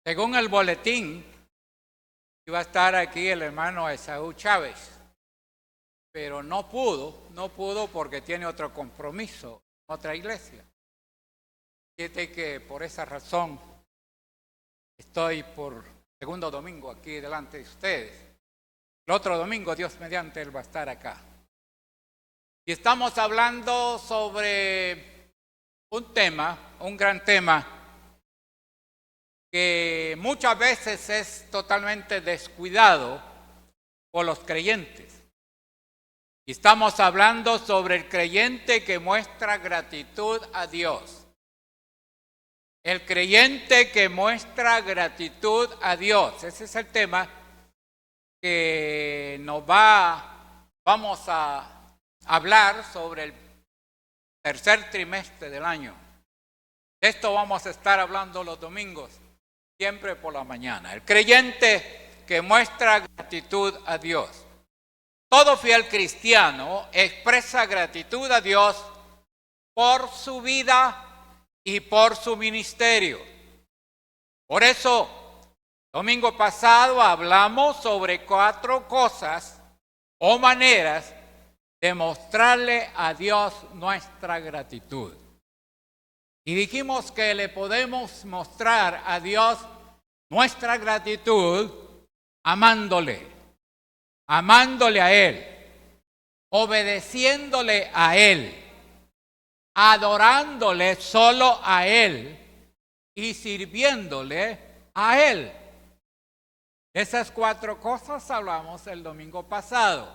Según el boletín, iba a estar aquí el hermano Esaú Chávez, pero no pudo porque tiene otro compromiso, otra iglesia. Fíjate que por esa razón estoy por segundo domingo aquí delante de ustedes. El otro domingo, Dios mediante, él va a estar acá. Y estamos hablando sobre un tema, un gran tema, que muchas veces es totalmente descuidado por los creyentes. Y estamos hablando sobre el creyente que muestra gratitud a Dios. El creyente que muestra gratitud a Dios. Ese es el tema que vamos a hablar sobre el tercer trimestre del año. De esto vamos a estar hablando los domingos, siempre por la mañana. El creyente que muestra gratitud a Dios. Todo fiel cristiano expresa gratitud a Dios por su vida y por su ministerio. Por eso, domingo pasado hablamos sobre 4 cosas o maneras de mostrarle a Dios nuestra gratitud. Y dijimos que le podemos mostrar a Dios nuestra gratitud amándole a Él, obedeciéndole a Él, adorándole solo a Él y sirviéndole a Él. Esas 4 cosas hablamos el domingo pasado,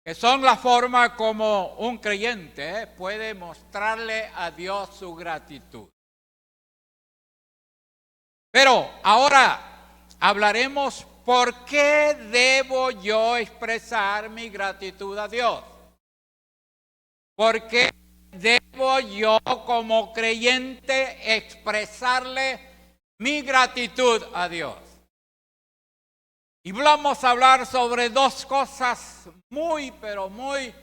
que son la forma como un creyente puede mostrarle a Dios su gratitud. Pero ahora hablaremos por qué debo yo expresar mi gratitud a Dios. ¿Por qué debo yo como creyente expresarle mi gratitud a Dios? Y vamos a hablar sobre 2 cosas pero muy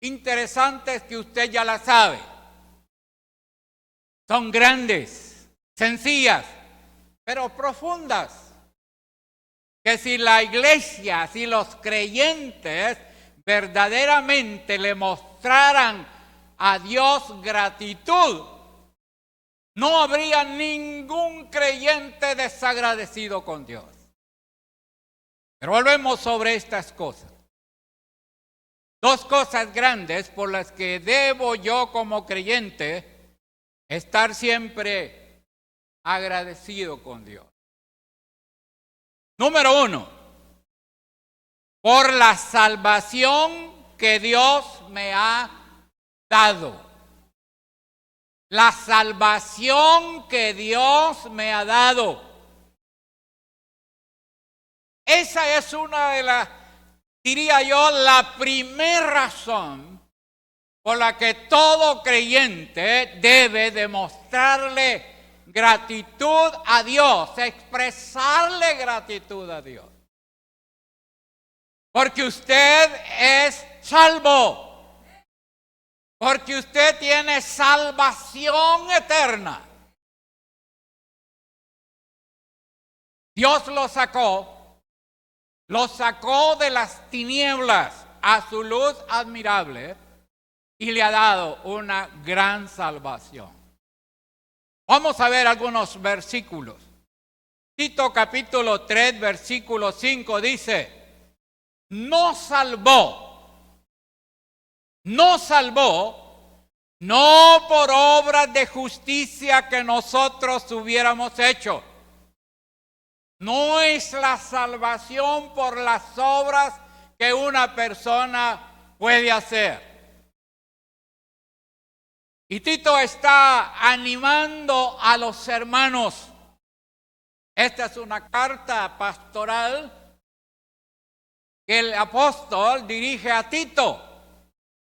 interesantes que usted ya las sabe. Son grandes, sencillas, pero profundas. Que si la iglesia, si los creyentes verdaderamente le mostraran a Dios gratitud, no habría ningún creyente desagradecido con Dios. Pero volvemos sobre estas cosas. 2 cosas grandes por las que debo yo como creyente estar siempre agradecido con Dios. Número 1, por la salvación que Dios me ha dado. La salvación que Dios me ha dado. Esa es una de las, diría yo, la primera razón por la que todo creyente debe demostrarle gratitud a Dios, expresarle gratitud a Dios. Porque usted es salvo. Porque usted tiene salvación eterna. Dios lo sacó de las tinieblas a su luz admirable y le ha dado una gran salvación. Vamos a ver algunos versículos. Tito capítulo 3, versículo 5 dice, nos salvó, no por obras de justicia que nosotros hubiéramos hecho. No es la salvación por las obras que una persona puede hacer. Y Tito está animando a los hermanos. Esta es una carta pastoral que el apóstol dirige a Tito,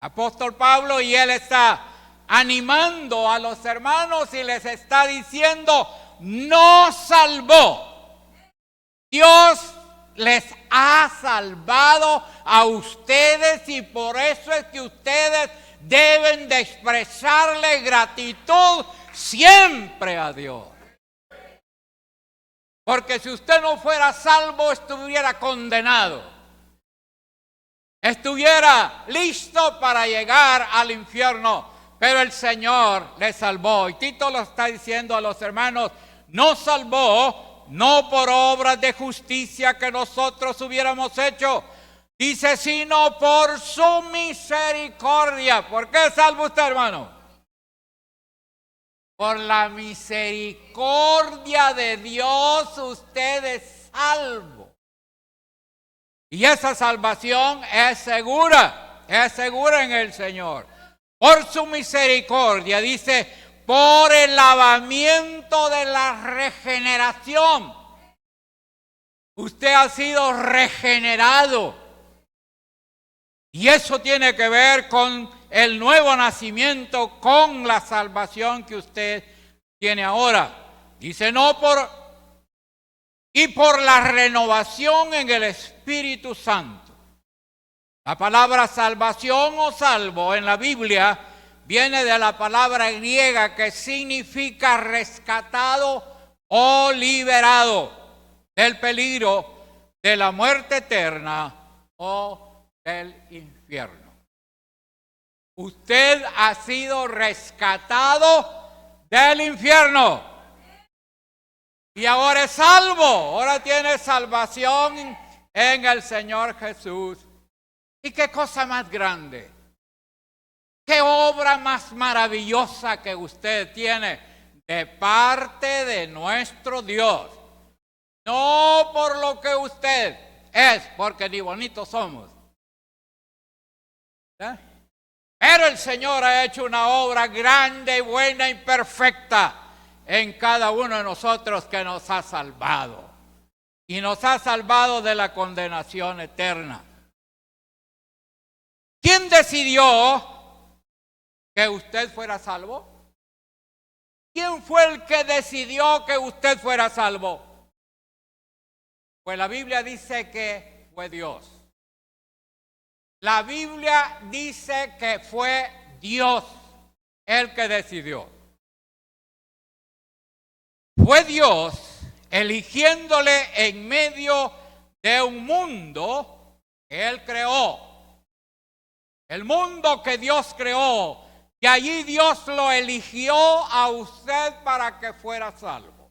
apóstol Pablo, y él está animando a los hermanos y les está diciendo, nos salvó. Dios les ha salvado a ustedes y por eso es que ustedes deben de expresarle gratitud siempre a Dios. Porque si usted no fuera salvo, estuviera condenado. Estuviera listo para llegar al infierno. Pero el Señor le salvó. Y Tito lo está diciendo a los hermanos, nos salvó, no por obras de justicia que nosotros hubiéramos hecho. Dice, sino por su misericordia. ¿Por qué salvo usted, hermano? Por la misericordia de Dios usted es salvo. Y esa salvación es segura en el Señor. Por su misericordia, dice, por el lavamiento de la regeneración. Usted ha sido regenerado. Y eso tiene que ver con el nuevo nacimiento, con la salvación que usted tiene ahora. Dice, y por la renovación en el Espíritu Santo. La palabra salvación o salvo en la Biblia viene de la palabra griega que significa rescatado o liberado del peligro de la muerte eterna o del infierno. Usted ha sido rescatado del infierno y ahora es salvo, ahora tiene salvación en el Señor Jesús. ¿Y qué cosa más grande? ¿Qué obra más maravillosa que usted tiene de parte de nuestro Dios? No por lo que usted es, porque ni bonitos somos. ¿Eh? Pero el Señor ha hecho una obra grande, buena y perfecta en cada uno de nosotros que nos ha salvado. Y nos ha salvado de la condenación eterna. ¿Quién decidió que usted fuera salvo? ¿Quién fue el que decidió que usted fuera salvo? Pues la Biblia dice que fue Dios. La Biblia dice que fue Dios el que decidió. Fue Dios eligiéndole en medio de un mundo que Él creó. El mundo que Dios creó, y allí Dios lo eligió a usted para que fuera salvo.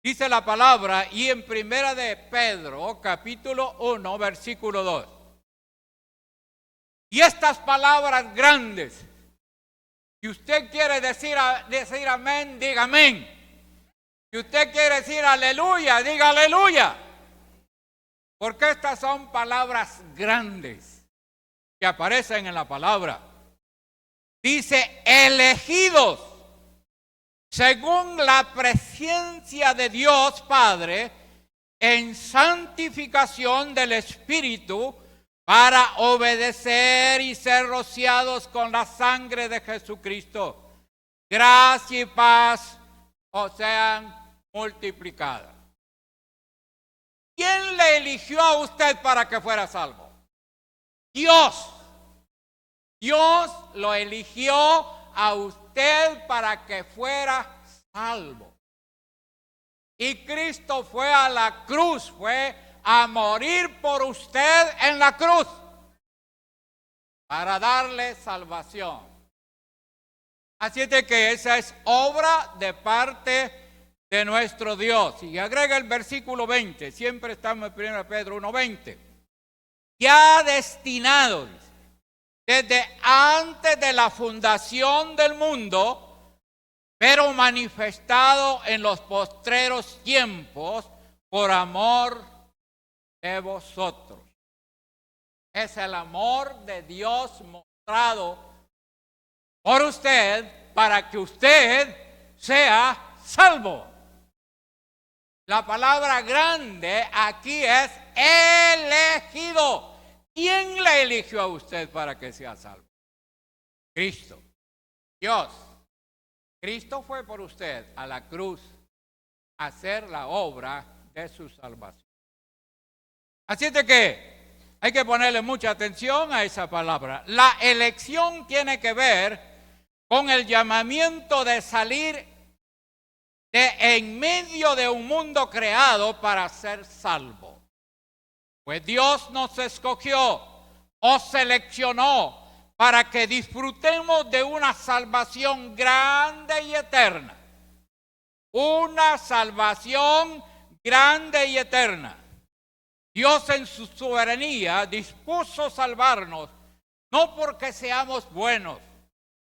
Dice la palabra, y en primera de Pedro, capítulo 1, versículo 2. Y estas palabras grandes, si usted quiere decir amén, diga amén. Si usted quiere decir aleluya, diga aleluya. Porque estas son palabras grandes que aparecen en la palabra. Dice, elegidos según la presencia de Dios Padre en santificación del Espíritu para obedecer y ser rociados con la sangre de Jesucristo. Gracia y paz os sean multiplicadas. ¿Quién le eligió a usted para que fuera salvo? Dios. Dios lo eligió a usted para que fuera salvo. Y Cristo fue a la cruz, fue a morir por usted en la cruz para darle salvación. Así es de que esa es obra de parte de nuestro Dios. Y agrega el versículo 20, siempre estamos en 1 Pedro 1:20. Ya destinado desde antes de la fundación del mundo, pero manifestado en los postreros tiempos por amor de vosotros. Es el amor de Dios mostrado por usted para que usted sea salvo. La palabra grande aquí es elegido. ¿Quién le eligió a usted para que sea salvo? Cristo. Dios. Cristo fue por usted a la cruz a hacer la obra de su salvación. Así es de que hay que ponerle mucha atención a esa palabra. La elección tiene que ver con el llamamiento de salir en medio de un mundo creado para ser salvo. Pues Dios nos escogió o seleccionó para que disfrutemos de una salvación grande y eterna. Una salvación grande y eterna. Dios en su soberanía dispuso salvarnos, no porque seamos buenos,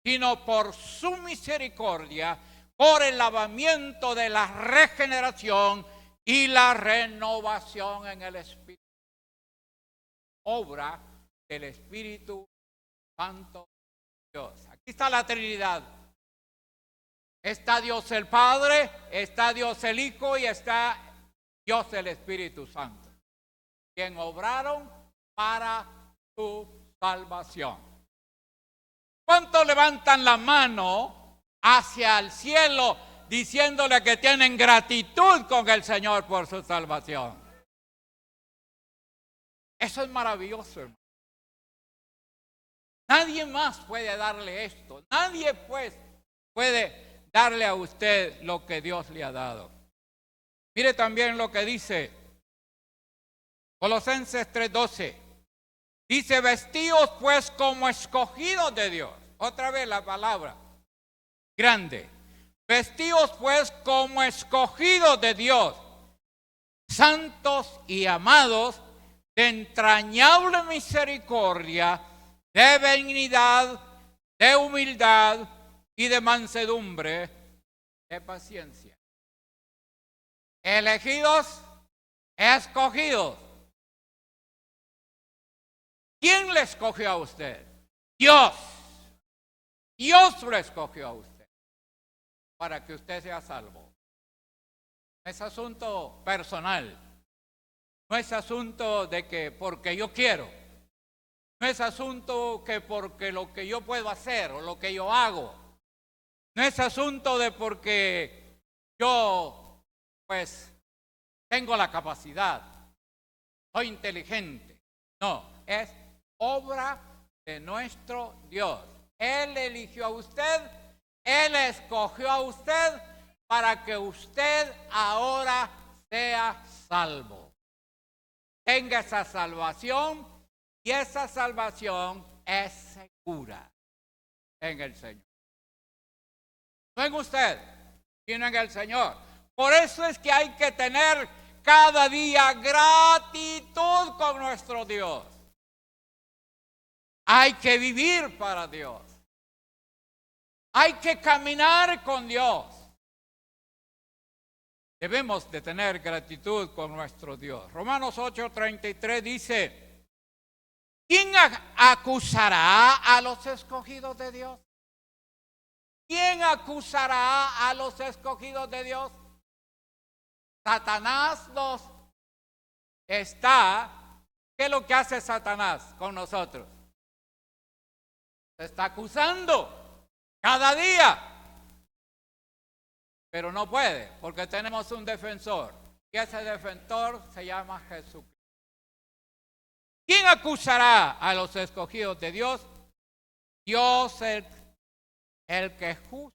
sino por su misericordia, por el lavamiento de la regeneración y la renovación en el Espíritu. Obra del Espíritu Santo Dios. Aquí está la Trinidad. Está Dios el Padre, está Dios el Hijo y está Dios el Espíritu Santo, quien obraron para su salvación. ¿Cuántos levantan la mano hacia el cielo diciéndole que tienen gratitud con el Señor por su salvación? Eso es maravilloso, hermano. Nadie más puede darle esto. Nadie puede darle a usted lo que Dios le ha dado. Mire también lo que dice Colosenses 3:12. Dice, vestíos pues como escogidos de Dios. Otra vez la palabra grande. Vestíos pues como escogidos de Dios, santos y amados, de entrañable misericordia, de benignidad, de humildad y de mansedumbre, de paciencia. Elegidos, escogidos. ¿Quién le escogió a usted? Dios. Dios lo escogió a usted para que usted sea salvo. Es asunto personal. No es asunto de que porque yo quiero. No es asunto que porque lo que yo puedo hacer o lo que yo hago. No es asunto de porque yo, pues, tengo la capacidad. Soy inteligente. No, es obra de nuestro Dios. Él eligió a usted, Él escogió a usted para que usted ahora sea salvo. Tenga esa salvación y esa salvación es segura en el Señor. No en usted, sino en el Señor. Por eso es que hay que tener cada día gratitud con nuestro Dios. Hay que vivir para Dios. Hay que caminar con Dios. Debemos de tener gratitud con nuestro Dios. Romanos 8:33 dice, ¿quién acusará a los escogidos de Dios? ¿Quién acusará a los escogidos de Dios? Satanás nos está. ¿Qué es lo que hace Satanás con nosotros? Se está acusando cada día. Pero no puede, porque tenemos un defensor. Y ese defensor se llama Jesucristo. ¿Quién acusará a los escogidos de Dios? Dios es el que justifica.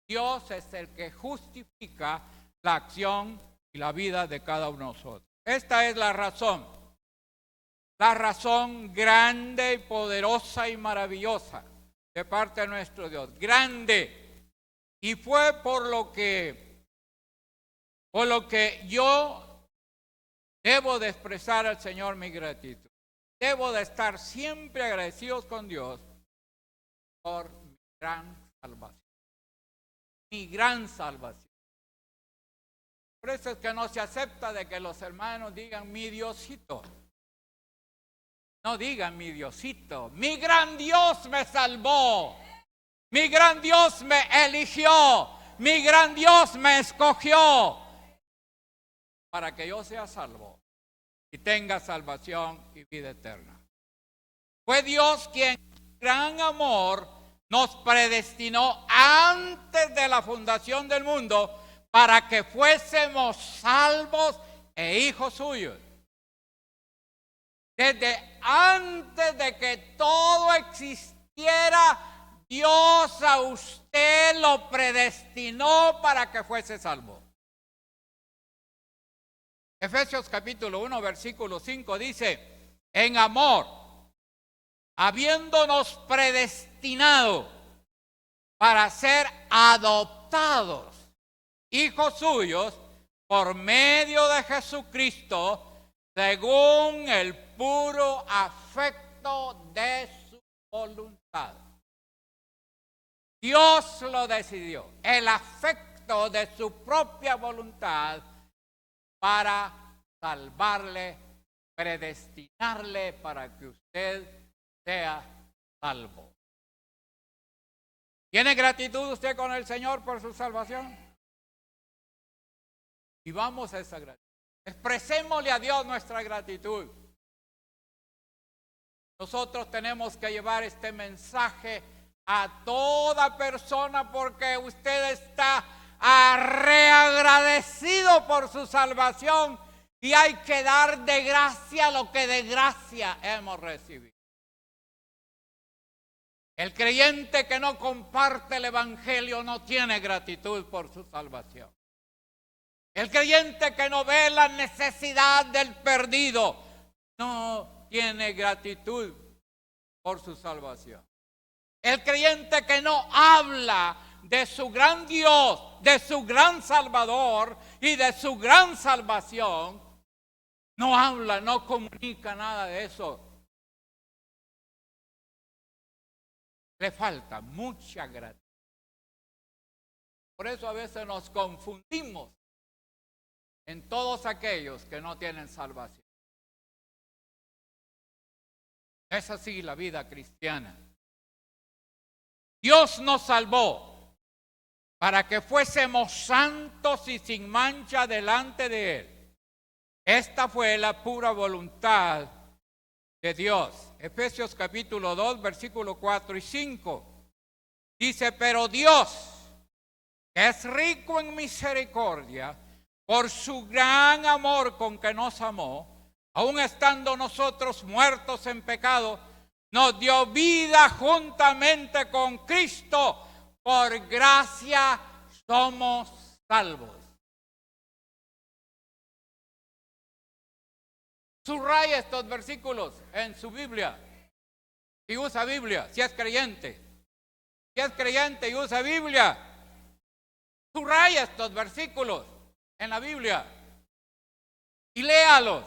Dios es el que justifica la acción y la vida de cada uno de nosotros. Esta es la razón grande y poderosa y maravillosa de parte de nuestro Dios. Grande. Y fue por lo que yo debo de expresar al Señor mi gratitud. Debo de estar siempre agradecidos con Dios por mi gran salvación. Mi gran salvación. Por eso es que no se acepta de que los hermanos digan mi Diosito. No digan mi Diosito. Mi gran Dios me salvó. Mi gran Dios me eligió. Mi gran Dios me escogió. Para que yo sea salvo y tenga salvación y vida eterna. Fue Dios quien, en gran amor, nos predestinó antes de la fundación del mundo para que fuésemos salvos e hijos suyos. Desde antes de que todo existiera, Dios a usted lo predestinó para que fuese salvo. Efesios capítulo 1, versículo 5 dice, en amor, habiéndonos predestinado para ser adoptados, hijos suyos, por medio de Jesucristo, según el puro afecto de su voluntad. Dios lo decidió, el afecto de su propia voluntad para salvarle, predestinarle para que usted sea salvo. ¿Tiene gratitud usted con el Señor por su salvación? Y vamos a esa gratitud. Expresémosle a Dios nuestra gratitud. Nosotros tenemos que llevar este mensaje a toda persona porque usted está reagradecido por su salvación y hay que dar de gracia lo que de gracia hemos recibido. El creyente que no comparte el evangelio no tiene gratitud por su salvación. El creyente que no ve la necesidad del perdido no tiene gratitud por su salvación. El creyente que no habla de su gran Dios, de su gran Salvador y de su gran salvación, no habla, no comunica nada de eso. Le falta mucha gratitud. Por eso a veces nos confundimos en todos aquellos que no tienen salvación. Es así la vida cristiana. Dios nos salvó para que fuésemos santos y sin mancha delante de Él. Esta fue la pura voluntad de Dios. Efesios capítulo 2, versículo 4 y 5. Dice, pero Dios, que es rico en misericordia, por su gran amor con que nos amó, aun estando nosotros muertos en pecado, nos dio vida juntamente con Cristo. Por gracia somos salvos. Subraya estos versículos en su Biblia. Si usa Biblia, si es creyente. Si es creyente y usa Biblia, subraya estos versículos en la Biblia y léalos.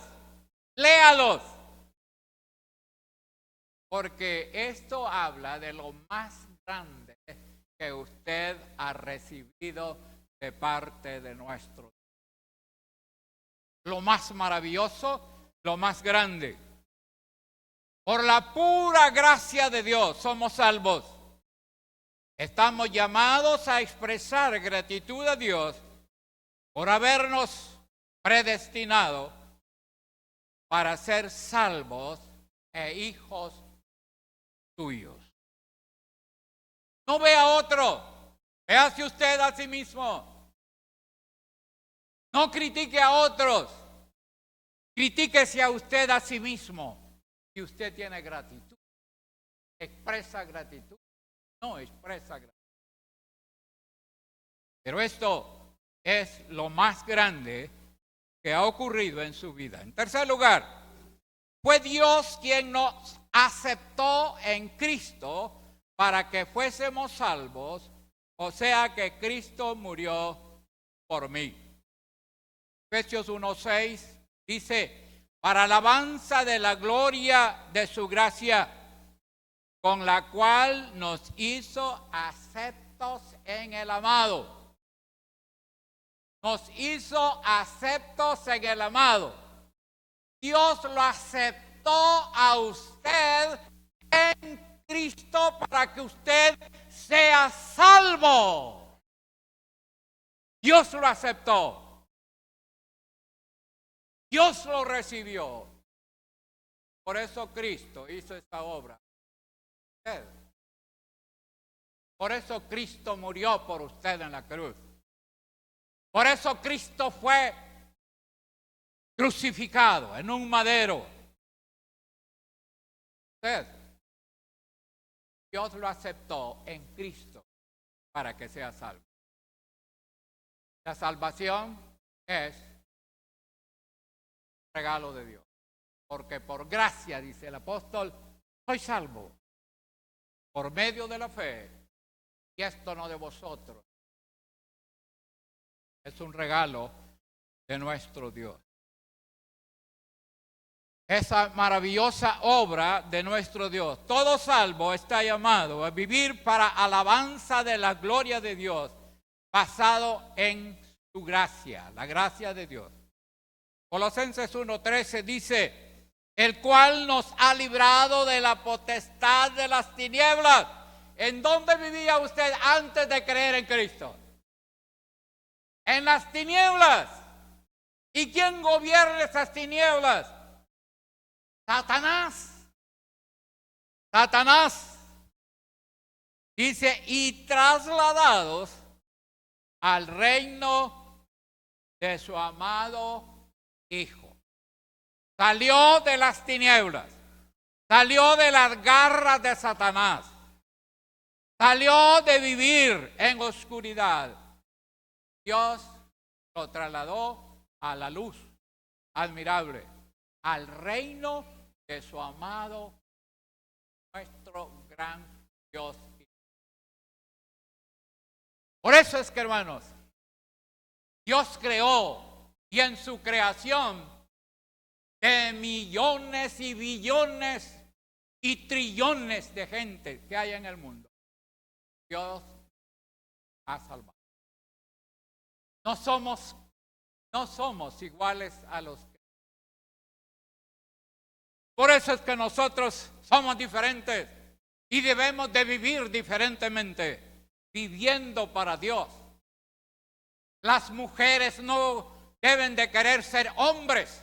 Porque esto habla de lo más grande que usted ha recibido de parte de nuestro Dios. Lo más maravilloso, lo más grande. Por la pura gracia de Dios somos salvos. Estamos llamados a expresar gratitud a Dios por habernos predestinado para ser salvos e hijos suyos. No vea a otro, véase usted a sí mismo. No critique a otros, critíquese a usted a sí mismo. Si usted tiene gratitud, expresa gratitud, no expresa gratitud. Pero esto es lo más grande que ha ocurrido en su vida. En tercer lugar, fue Dios quien nos aceptó en Cristo para que fuésemos salvos, o sea que Cristo murió por mí. Efesios 1:6 dice, para alabanza de la gloria de su gracia, con la cual nos hizo aceptos en el amado. Nos hizo aceptos en el amado. Dios lo aceptó a usted en Cristo para que usted sea salvo. Dios lo aceptó. Dios lo recibió. Por eso Cristo hizo esta obra. Por eso Cristo murió por usted en la cruz. Por eso Cristo fue crucificado en un madero. Dios lo aceptó en Cristo para que sea salvo. La salvación es un regalo de Dios. Porque por gracia, dice el apóstol, soy salvo por medio de la fe. Y esto no de vosotros. Es un regalo de nuestro Dios. Esa maravillosa obra de nuestro Dios. Todo salvo está llamado a vivir para alabanza de la gloria de Dios, basado en su gracia, la gracia de Dios. Colosenses 1:13 dice, el cual nos ha librado de la potestad de las tinieblas. ¿En dónde vivía usted antes de creer en Cristo? En las tinieblas. ¿Y quién gobierna esas tinieblas? Satanás. Satanás. Dice, y trasladados al reino de su amado Hijo. Salió de las tinieblas. Salió de las garras de Satanás. Salió de vivir en oscuridad. Dios lo trasladó a la luz admirable, al reino de su amado, nuestro gran Dios. Por eso es que, hermanos, Dios creó, y en su creación de millones y billones y trillones de gente que hay en el mundo, Dios ha salvado. No somos iguales a los que. Por eso es que nosotros somos diferentes y debemos de vivir diferentemente, viviendo para Dios. Las mujeres no deben de querer ser hombres,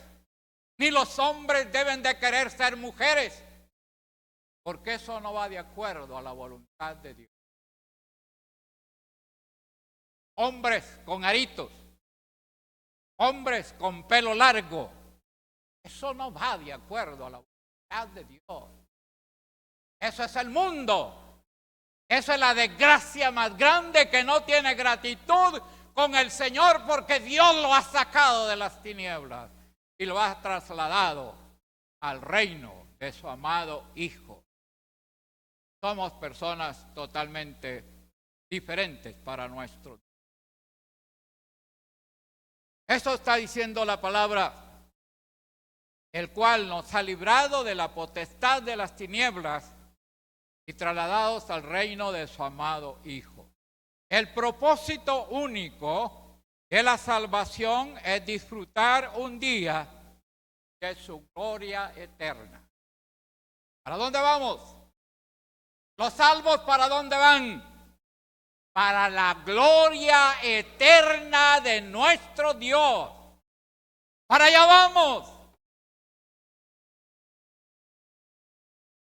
ni los hombres deben de querer ser mujeres, porque eso no va de acuerdo a la voluntad de Dios. Hombres con aritos, hombres con pelo largo, eso no va de acuerdo a la voluntad de Dios. Eso es el mundo. Eso es la desgracia más grande, que no tiene gratitud con el Señor, porque Dios lo ha sacado de las tinieblas y lo ha trasladado al reino de su amado Hijo. Somos personas totalmente diferentes para nuestro Dios. Eso está diciendo la palabra, el cual nos ha librado de la potestad de las tinieblas y trasladados al reino de su amado Hijo. El propósito único de la salvación es disfrutar un día de su gloria eterna. ¿Para dónde vamos? Los salvos, ¿para dónde van? Para la gloria eterna de nuestro Dios. Para allá vamos.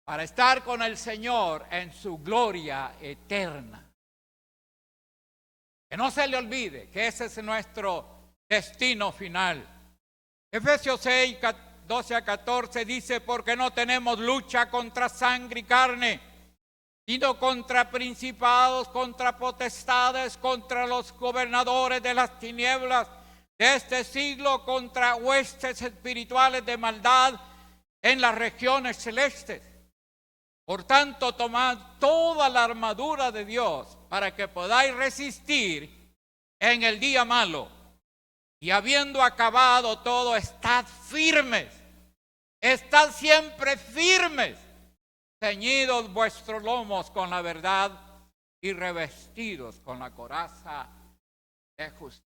Para estar con el Señor en su gloria eterna. Que no se le olvide que ese es nuestro destino final. Efesios 6, 12 a 14 dice, porque no tenemos lucha contra sangre y carne, sino contra principados, contra potestades, contra los gobernadores de las tinieblas de este siglo, contra huestes espirituales de maldad en las regiones celestes. Por tanto, tomad toda la armadura de Dios para que podáis resistir en el día malo. Y habiendo acabado todo, estad firmes. Estad siempre firmes, ceñidos vuestros lomos con la verdad y revestidos con la coraza de justicia.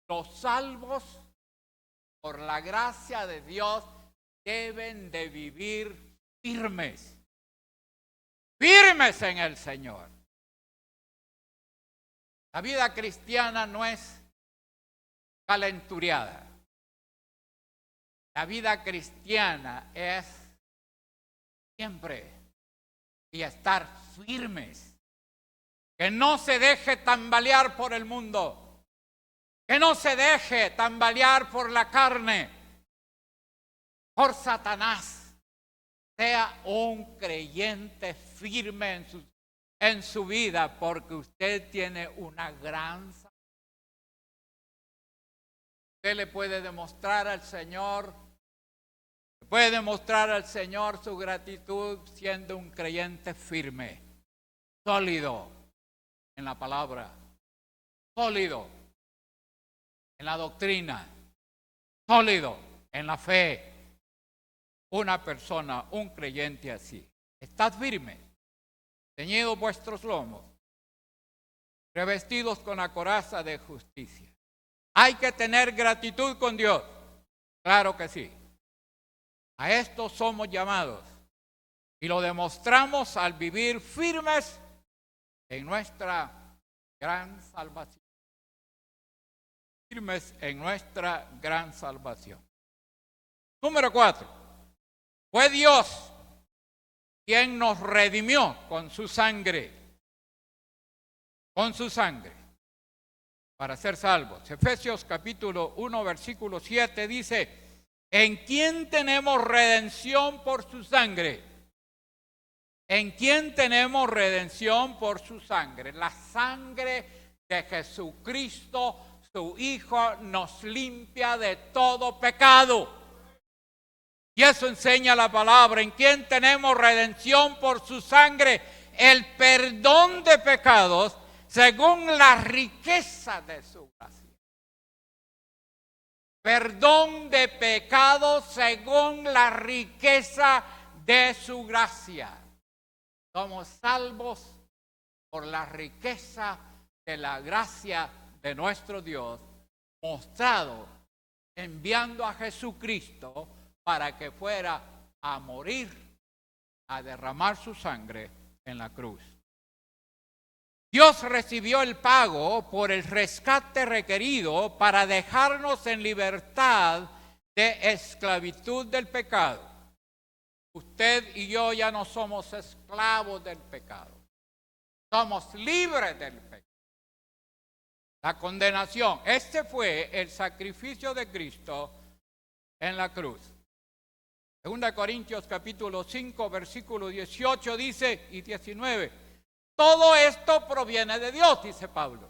Los salvos, por la gracia de Dios, deben de vivir firmes. Firmes en el Señor. La vida cristiana no es calenturiada. La vida cristiana es siempre y estar firmes. Que no se deje tambalear por el mundo. Que no se deje tambalear por la carne, por Satanás. Sea un creyente firme en su vida, porque usted tiene una gran salvación. Usted le puede demostrar al Señor su gratitud siendo un creyente firme, sólido en la palabra, sólido en la doctrina, sólido en la fe. Una persona, un creyente así. Estad firmes, ceñidos vuestros lomos, revestidos con la coraza de justicia. Hay que tener gratitud con Dios. Claro que sí. A esto somos llamados. Y lo demostramos al vivir firmes en nuestra gran salvación. Firmes en nuestra gran salvación. Número 4. Fue Dios quien nos redimió con su sangre. Con su sangre. Para ser salvos. Efesios capítulo 1, versículo 7 dice: ¿en quién tenemos redención por su sangre? ¿En quién tenemos redención por su sangre? La sangre de Jesucristo, su Hijo, nos limpia de todo pecado. Y eso enseña la palabra. ¿En quién tenemos redención por su sangre? El perdón de pecados según la riqueza de su gracia. Perdón de pecados según la riqueza de su gracia. Somos salvos por la riqueza de la gracia de nuestro Dios, mostrado enviando a Jesucristo para que fuera a morir, a derramar su sangre en la cruz. Dios recibió el pago por el rescate requerido para dejarnos en libertad de esclavitud del pecado. Usted y yo ya no somos esclavos del pecado. Somos libres del pecado. La condenación. Este fue el sacrificio de Cristo en la cruz. 2 Corintios capítulo 5, versículo 18 dice y 19. Todo esto proviene de Dios, dice Pablo.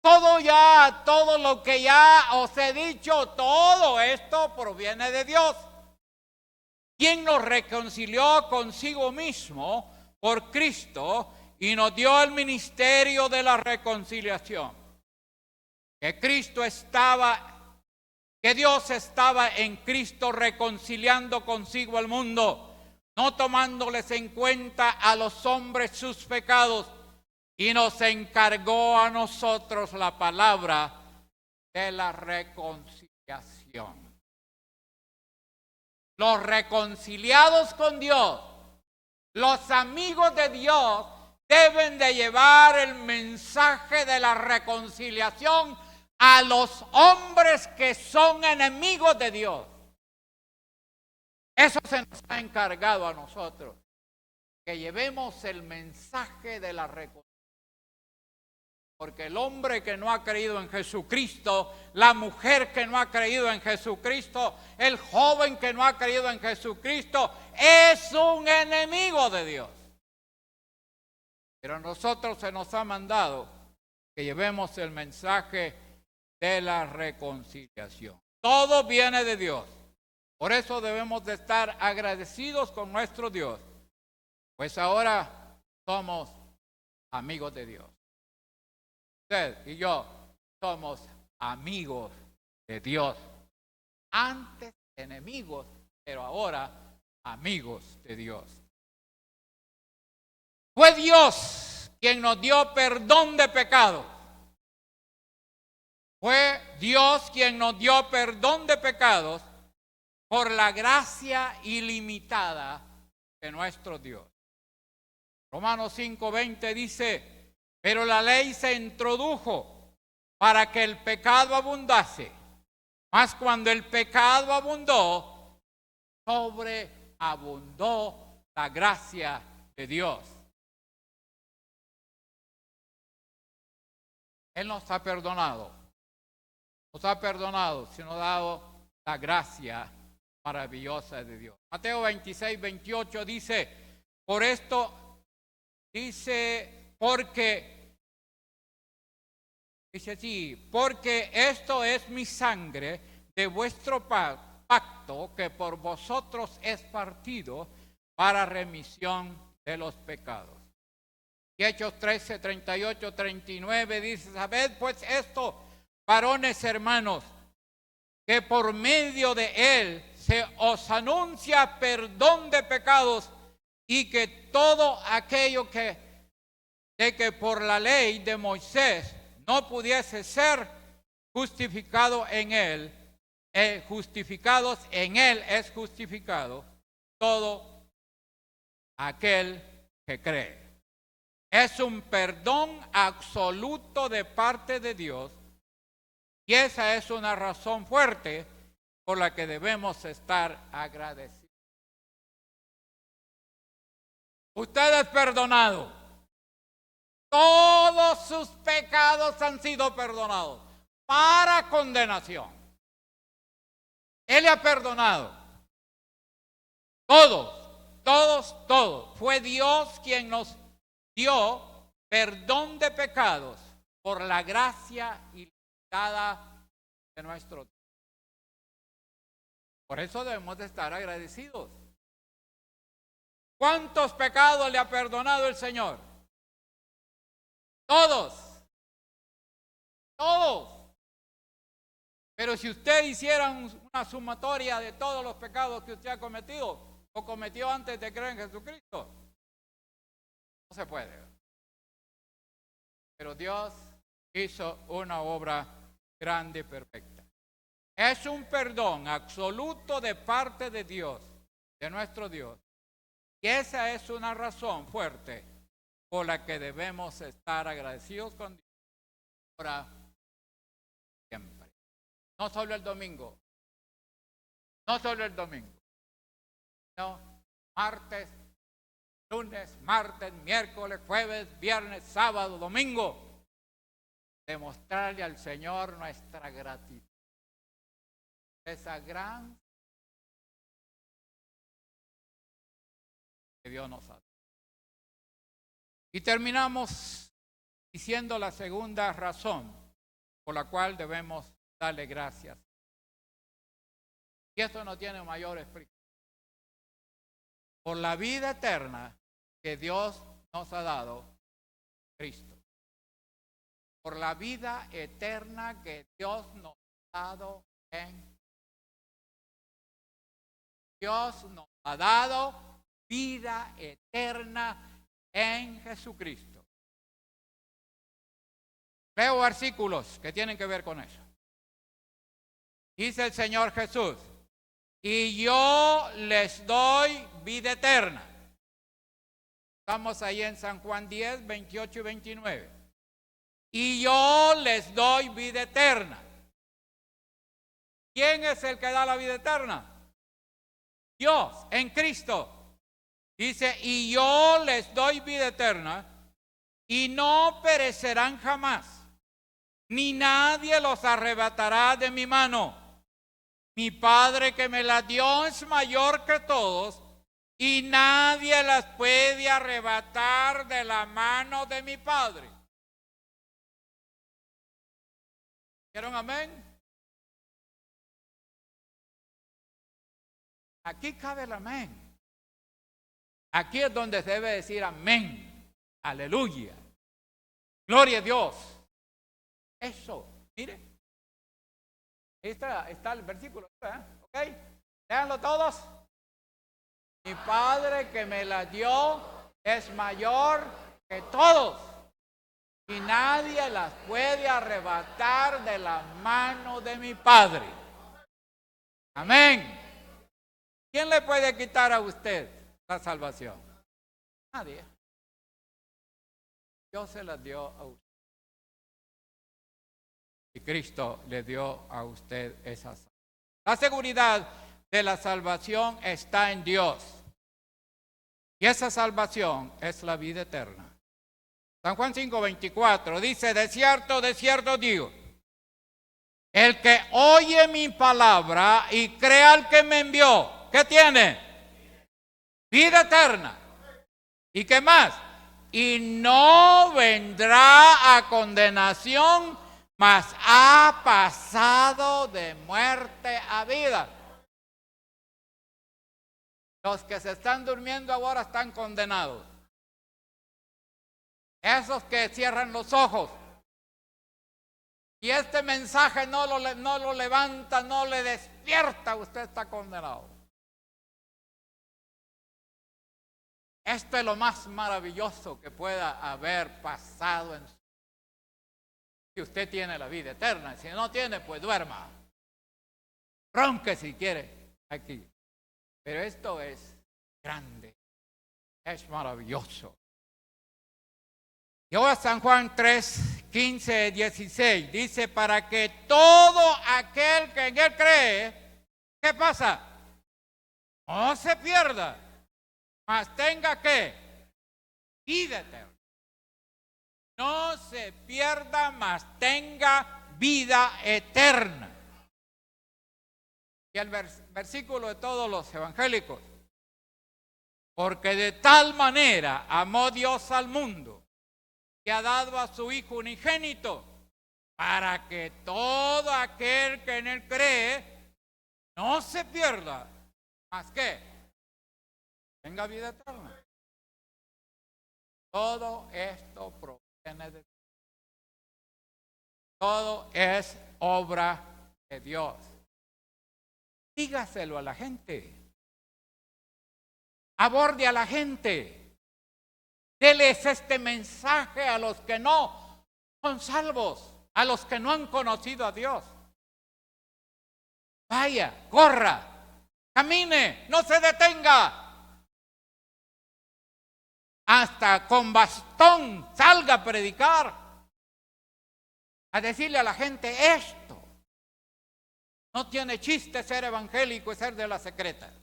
Todo lo que ya os he dicho, todo esto proviene de Dios. Quien nos reconcilió consigo mismo por Cristo y nos dio el ministerio de la reconciliación. Que Dios estaba en Cristo reconciliando consigo al mundo, no tomándoles en cuenta a los hombres sus pecados, y nos encargó a nosotros la palabra de la reconciliación. Los reconciliados con Dios, los amigos de Dios, deben de llevar el mensaje de la reconciliación a los hombres que son enemigos de Dios. Eso se nos ha encargado a nosotros, que llevemos el mensaje de la reconciliación. Porque el hombre que no ha creído en Jesucristo, la mujer que no ha creído en Jesucristo, el joven que no ha creído en Jesucristo, es un enemigo de Dios. Pero a nosotros se nos ha mandado que llevemos el mensaje de la reconciliación. Todo viene de Dios. Por eso debemos de estar agradecidos con nuestro Dios, pues ahora somos amigos de Dios. Usted y yo somos amigos de Dios. Antes enemigos, pero ahora amigos de Dios. Fue Dios quien nos dio perdón de pecados. Fue Dios quien nos dio perdón de pecados por la gracia ilimitada de nuestro Dios. Romanos 5:20 dice: pero la ley se introdujo para que el pecado abundase. Mas cuando el pecado abundó, sobreabundó la gracia de Dios. Él nos ha perdonado. Nos ha perdonado, se nos ha dado la gracia maravillosa de Dios. Mateo 26, 28 dice, por esto, dice, porque esto es mi sangre de vuestro pacto que por vosotros es partido para remisión de los pecados. Y Hechos 13, 38, 39 dice, sabed pues esto, varones hermanos, que por medio de él se os anuncia perdón de pecados y que todo aquello que por la ley de Moisés no pudiese ser justificado en él, justificados en él es justificado todo aquel que cree. Es un perdón absoluto de parte de Dios y esa es una razón fuerte por la que debemos estar agradecidos. Usted es perdonado. Todos sus pecados han sido perdonados para condenación. Él le ha perdonado. Todos. Fue Dios quien nos dio perdón de pecados por la gracia ilimitada de nuestro Dios. Por eso debemos de estar agradecidos. ¿Cuántos pecados le ha perdonado el Señor? Todos. Pero si usted hiciera una sumatoria de todos los pecados que usted ha cometido o cometió antes de creer en Jesucristo, no se puede. Pero Dios hizo una obra grande y perfecta. Es un perdón absoluto de parte de Dios, de nuestro Dios. Y esa es una razón fuerte por la que debemos estar agradecidos con Dios ahora siempre. No solo el domingo. No, martes, lunes, martes, miércoles, jueves, viernes, sábado, domingo. Demostrarle al Señor nuestra gratitud. Esa gran que Dios nos ha dado. Y terminamos diciendo la segunda razón por la cual debemos darle gracias. Y esto no tiene mayor explicación. Por la vida eterna que Dios nos ha dado, Cristo. Por la vida eterna que Dios nos ha dado en Dios nos ha dado vida eterna en Jesucristo. Leo versículos que tienen que ver con eso. Dice el Señor Jesús, y yo les doy vida eterna. Estamos ahí en San Juan 10, 28 y 29. Y yo les doy vida eterna. ¿Quién es el que da la vida eterna? Dios, en Cristo. Dice, y yo les doy vida eterna y no perecerán jamás, ni nadie los arrebatará de mi mano. Mi Padre que me la dio es mayor que todos y nadie las puede arrebatar de la mano de mi Padre. ¿Dijeron amén? Aquí cabe el amén. Aquí es donde se debe decir amén. Aleluya. Gloria a Dios. Eso, mire. Ahí está el versículo. ¿Ok? Léanlo todos. Mi Padre que me la dio es mayor que todos. Y nadie las puede arrebatar de la mano de mi Padre. Amén. ¿Quién le puede quitar a usted la salvación? Nadie. Dios se la dio a usted. Y Cristo le dio a usted esa salvación. La seguridad de la salvación está en Dios. Y esa salvación es la vida eterna. San Juan 5:24 dice, de cierto digo, El que oye mi palabra y crea al que me envió, ¿qué tiene? Vida eterna. ¿Y qué más? Y no vendrá a condenación, mas ha pasado de muerte a vida. Los que se están durmiendo ahora están condenados. Esos que cierran los ojos y este mensaje no lo levanta, no le despierta, usted está condenado. Esto es lo más maravilloso que pueda haber pasado en su vida. Si usted tiene la vida eterna, si no tiene, pues duerma. Ronque si quiere aquí. Pero esto es grande, es maravilloso. Y ahora San Juan 3, 15, 16 dice, para que todo aquel que en él cree, ¿qué pasa? No se pierda, mas tenga ¿qué? Vida eterna. No se pierda, mas tenga vida eterna. Y el versículo de todos los evangélicos. Porque de tal manera amó Dios al mundo, que ha dado a su Hijo unigénito, para que todo aquel que en él cree no se pierda, más que tenga vida eterna. Todo esto proviene de Dios. Todo es obra de Dios. Dígaselo a la gente. Aborde a la gente. Deles este mensaje a los que no son salvos, a los que no han conocido a Dios. Vaya, corra, camine, no se detenga. Hasta con bastón salga a predicar, a decirle a la gente esto. No tiene chiste ser evangélico y ser de la secreta.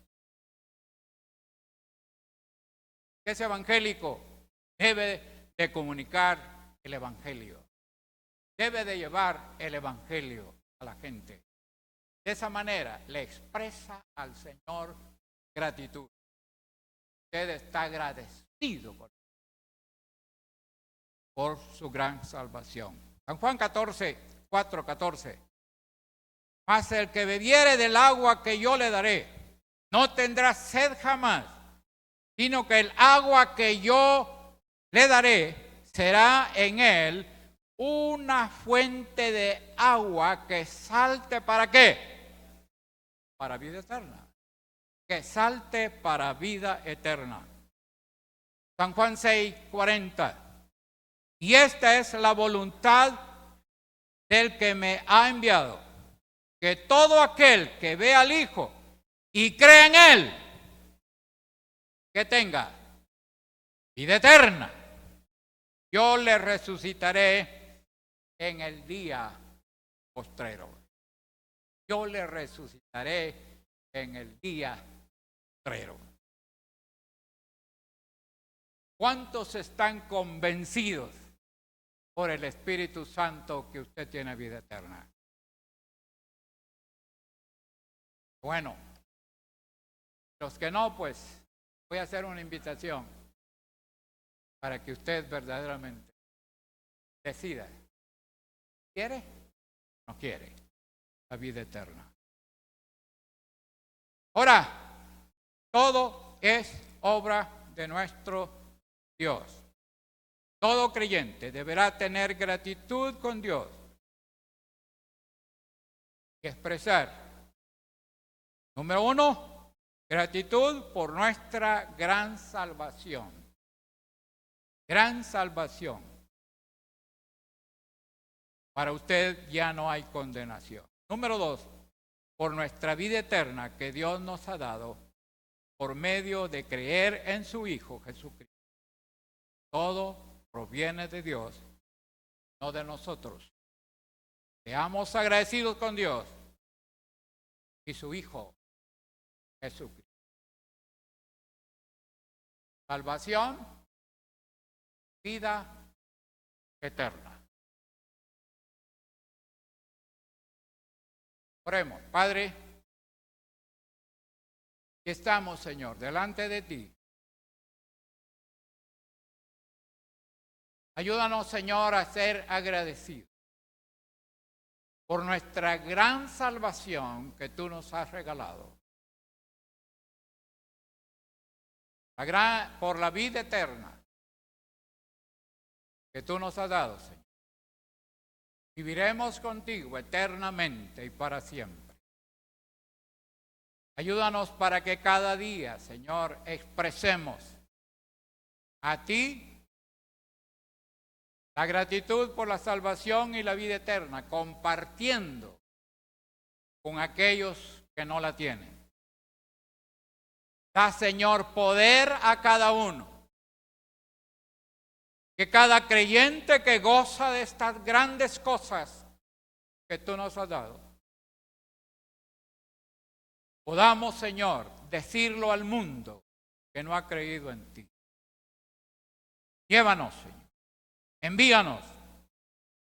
Ese evangélico debe de comunicar el evangelio. Debe de llevar el evangelio a la gente. De esa manera le expresa al Señor gratitud. Usted está agradecido por su gran salvación. San Juan 14, 4, 14. Mas el que bebiere del agua que yo le daré, no tendrá sed jamás, sino que el agua que yo le daré será en él una fuente de agua que salte ¿para qué? Para vida eterna. Que salte para vida eterna. San Juan 6, 40. Y esta es la voluntad del que me ha enviado, que todo aquel que ve al Hijo y cree en él, que tenga vida eterna. Yo le resucitaré en el día postrero. Yo le resucitaré en el día postrero. ¿Cuántos están convencidos por el Espíritu Santo que usted tiene vida eterna? Bueno, los que no, pues voy a hacer una invitación para que usted verdaderamente decida. ¿Quiere o no quiere la vida eterna? Ahora, todo es obra de nuestro Dios. Todo creyente deberá tener gratitud con Dios y expresar, número 1, gratitud por nuestra gran salvación. Gran salvación. Para usted ya no hay condenación. Número 2, por nuestra vida eterna que Dios nos ha dado por medio de creer en su Hijo Jesucristo. Todo proviene de Dios, no de nosotros. Seamos agradecidos con Dios y su Hijo Jesucristo. Salvación, vida eterna. Oremos. Padre, aquí estamos, Señor, delante de ti. Ayúdanos, Señor, a ser agradecidos por nuestra gran salvación que tú nos has regalado. Por la vida eterna que tú nos has dado, Señor. Viviremos contigo eternamente y para siempre. Ayúdanos para que cada día, Señor, expresemos a ti la gratitud por la salvación y la vida eterna, compartiendo con aquellos que no la tienen. Da, Señor, poder a cada uno. Que cada creyente que goza de estas grandes cosas que tú nos has dado, podamos, Señor, decirlo al mundo que no ha creído en ti. Llévanos, Señor. Envíanos.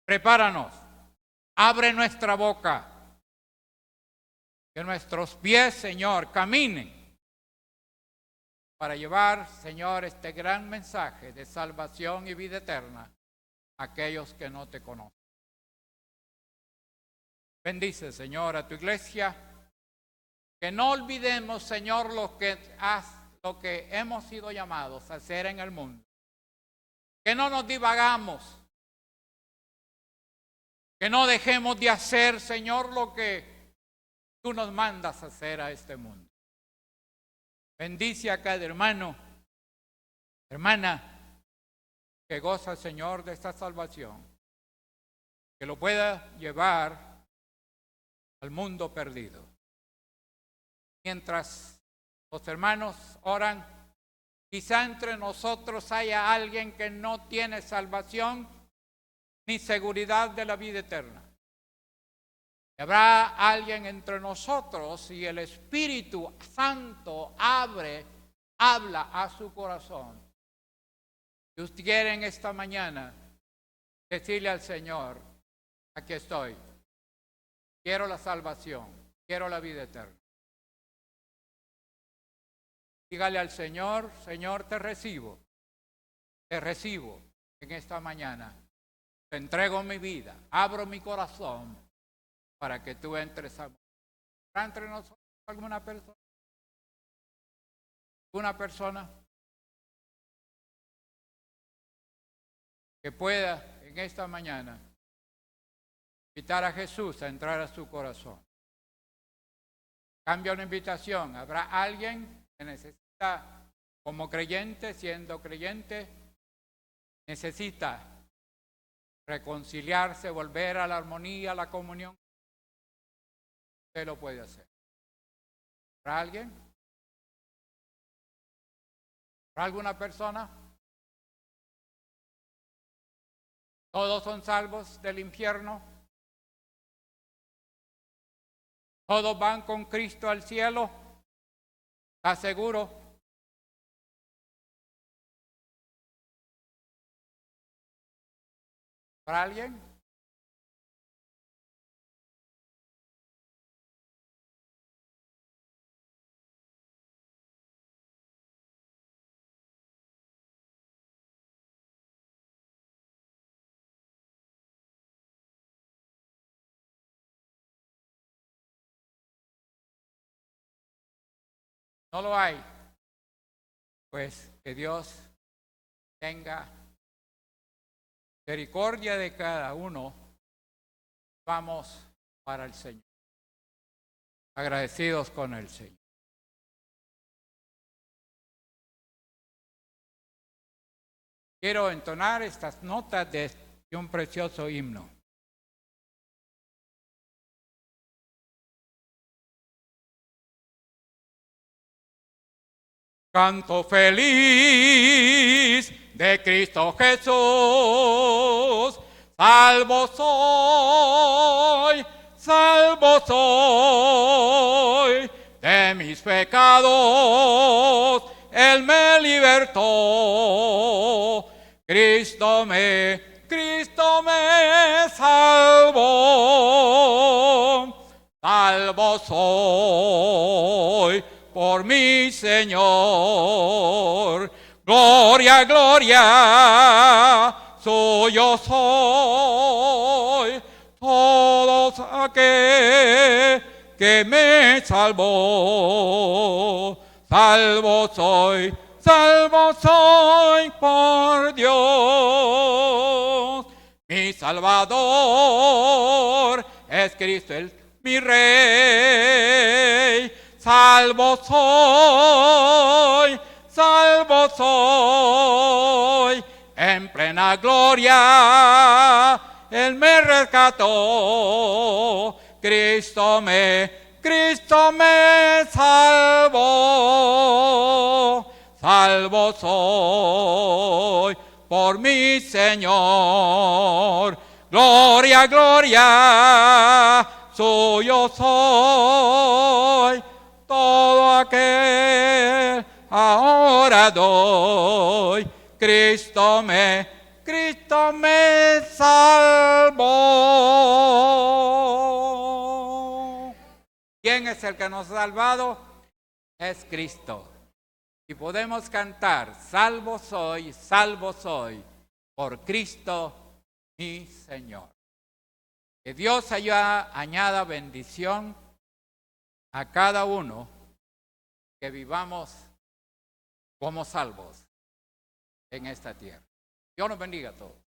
Prepáranos. Abre nuestra boca. Que nuestros pies, Señor, caminen para llevar, Señor, este gran mensaje de salvación y vida eterna a aquellos que no te conocen. Bendice, Señor, a tu iglesia. Que no olvidemos, Señor, lo que hemos sido llamados a hacer en el mundo. Que no nos divagamos. Que no dejemos de hacer, Señor, lo que tú nos mandas a hacer a este mundo. Bendice a cada hermano, hermana, que goza, Señor, de esta salvación. Que lo pueda llevar al mundo perdido. Mientras los hermanos oran, quizá entre nosotros haya alguien que no tiene salvación ni seguridad de la vida eterna. Habrá alguien entre nosotros y el Espíritu Santo habla a su corazón. Si usted quiere en esta mañana decirle al Señor, aquí estoy, quiero la salvación, quiero la vida eterna. Dígale al Señor, Señor, te recibo en esta mañana. Te entrego mi vida, abro mi corazón para que tú entres a... ¿Habrá entre nosotros alguna persona? ¿Una persona que pueda en esta mañana invitar a Jesús a entrar a su corazón? Cambia una invitación. ¿Habrá alguien que necesita, como creyente, siendo creyente, necesita reconciliarse, volver a la armonía, a la comunión? Usted lo puede hacer. ¿Habrá alguien? ¿Habrá alguna persona? ¿Todos son salvos del infierno? ¿Todos van con Cristo al cielo? ¿Está seguro? ¿Para alguien? No lo hay. Pues que Dios tenga misericordia de cada uno. Vamos para el Señor. Agradecidos con el Señor. Quiero entonar estas notas de un precioso himno. Canto feliz de Cristo Jesús, salvo soy de mis pecados, Él me libertó, Cristo me salvó. salvo soy por mi Señor. Gloria, gloria, suyo soy. Todos aquel que me salvó, salvo soy por Dios. Mi Salvador es Cristo, mi Rey. Salvo soy, en plena gloria, Él me rescató. Cristo me salvó. Salvo soy por mi Señor. Gloria, gloria, suyo soy. Todo aquel ahora doy. Cristo me salvó. ¿Quién es el que nos ha salvado? Es Cristo. Y podemos cantar, salvo soy, por Cristo mi Señor. Que Dios añada bendición a cada uno, que vivamos como salvos en esta tierra. Dios nos bendiga a todos.